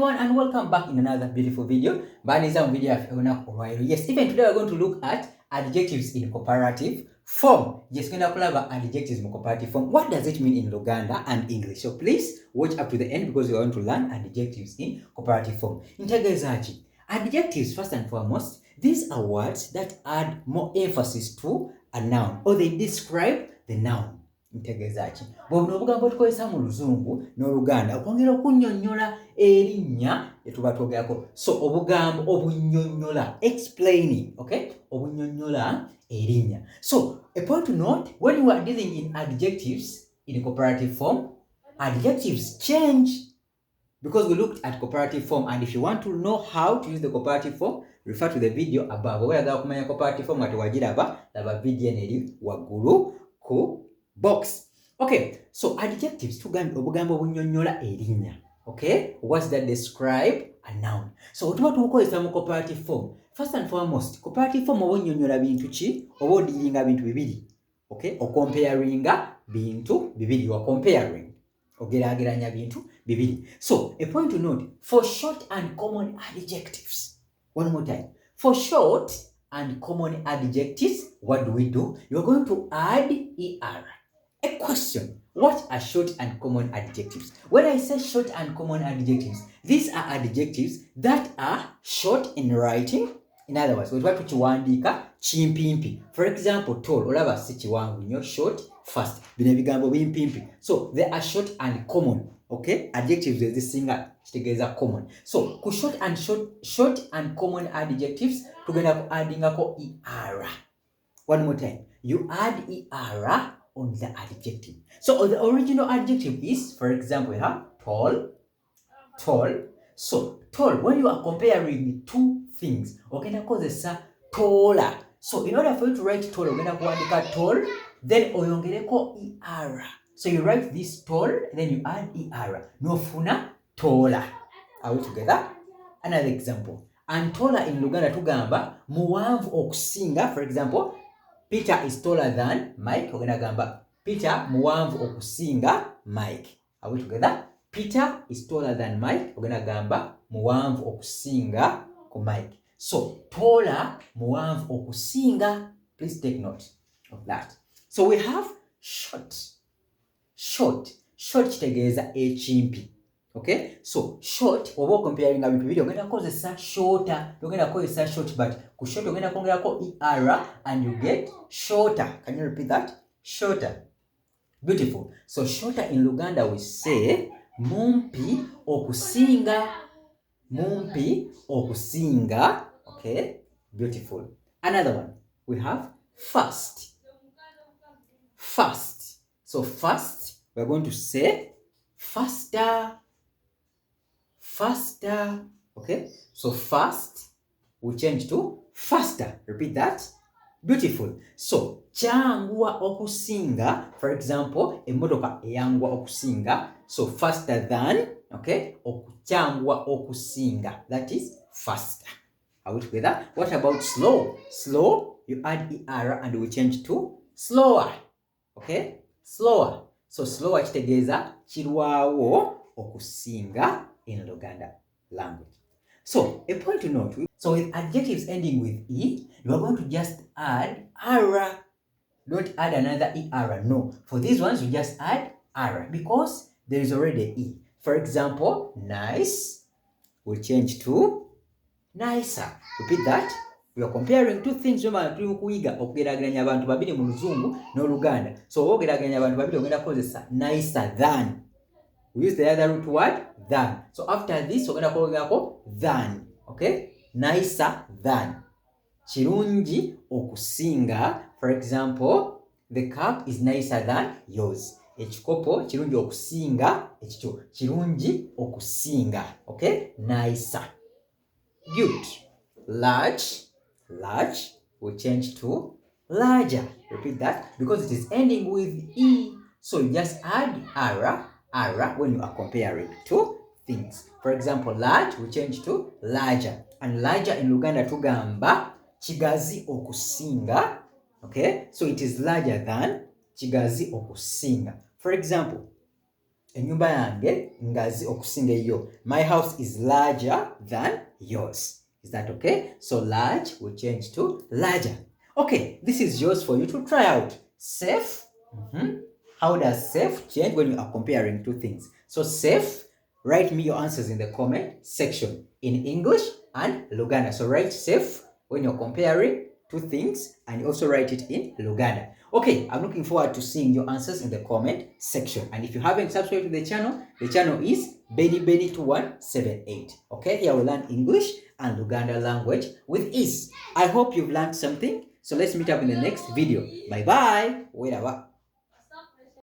everyone and welcome back in another beautiful video. Yes, even today we're going to look at adjectives in comparative form. Yes, we're going to cover adjectives in comparative form. What does it mean in Luganda and English? So please watch up to the end because we're going to learn adjectives in comparative form. Enkozesa. Adjectives, first and foremost, these are words that add more emphasis to a noun or they describe the noun. Enkozesa. Bw'obuno obugambo tukozesa mu Luzungu n'Oluganda okwongera okunnyonnyola erinnya lyetuba twogerako. So obugambo obunnyonnyola, explaining, okay? Obunnyonnyola erinnya. So a point to note, when you are dealing in adjectives in comparative form, adjectives change because we looked at comparative form, and if you want to know how to use the comparative form, refer to the video above. Oyagala kumanya comparative form ati wagiraba laba video eri waggulu ku box. Okay, so adjectives tugambye obugambo obunnyonnyola erinnya. Okay, words that describe a noun. So tuba tukozesa mu comparative form. First and foremost, comparative form oba onnyonnyola bintu ki oba odiringa bintu bibiri. Okay, comparinga bintu bibiri. You are comparing. Ogeraageranya bintu bibiri. So a point to note, for short and common adjectives. One more time. For short and common adjectives, what do? You are going to add er. A question. What are short and common adjectives? When I say short and common adjectives, these are adjectives that are short in writing. In other words, we'll to chiwandika chimpimpi. For example, tall, olaba si chiwangu nnyo, short, fast. Bino ebigambo bimpimpi. So they are short and common. Okay? Adjectives ezisinga kitegeeza common. So ku short and common adjectives tugenda ku addingako er. One more time. You add er on the adjective. So the original adjective is, for example, you have tall. So tall, when you are comparing two things, ogenda kozesa taller. So in order for you to write tall, ogenda kuwandika tall, then oyongereko er. So you write this tall, then you add er. Nofuna taller. Are we together? Another example. And taller in Luganda tugamba muwanvu okusinga. For example, Peter is taller than Mike. Ogenda gamba Peter muwanvu okusinga Mike. Are we together? Peter is taller than Mike. Ogenda gamba muwanvu okusinga ku Mike. So taller, muwanvu okusinga. Please take note of that. So we have short. Short kitegeeza ekimpi. Okay? So short, oba comparing bintu bibiri ogenda kozesa shorter. Ogenda kozesa short, but ku short ogenda kongerako er and you get shorter. Can you repeat that? Shorter. Beautiful. So shorter in Luganda we say mumpi okusinga. Mumpi okusinga. Okay? Beautiful. Another one. We have fast. Fast. So fast, we're going to say faster. Faster. Okay? So fast, we change to faster. Repeat that. Beautiful. So kyangwa okusinga, for example, emmotoka eyangwa okusinga. So faster than, okay? Kyangwa okusinga. That is faster. Are we together? What about slow? Slow, you add er and we change to slower. Okay? Slower. So slower kitegeeza kirwawo okusinga in Luganda language. So a point to note, so with adjectives ending with e, you are going to just add er. Don't add another er. No. For these ones, you just add er because there is already e. For example, nice will change to nicer. Repeat that. We are comparing two things. Remember, tuli kuyiga okugeraageranya abantu babiri mu Luzungu n'Oluganda. So okugeraageranya abantu babiri ogenda kozesa nicer than. We use the other root word than. So after this ogenda kwongerako than. Okay? Nicer than. Kirungi okusinga. For example, the cup is nicer than yours. Ekikopo kirungi okusinga ekikyo. Kirungi okusinga. Okay? Nicer. Good. Large will change to larger. Repeat that because it is ending with e. So you just add er when you are comparing two things. For example, large will change to larger. And larger in Luganda tugamba kigazi okusinga. Okay? So it is larger than kigazi okusinga. For example, Enyumba yange ngazi okusinga yo. My house is larger than yours. Is that okay? So large will change to larger. Okay, this is yours for you to try out. Safe. How does safe change when you are comparing two things? So safe, write me your answers in the comment section in English and Luganda. So write safe when you're comparing two things, and you also write it in Luganda. Okay, I'm looking forward to seeing your answers in the comment section. And if you haven't subscribed to the channel is Benny2178. Okay, here we learn English and Luganda language with ease. I hope you've learned something. So let's meet up in the next video. Bye bye.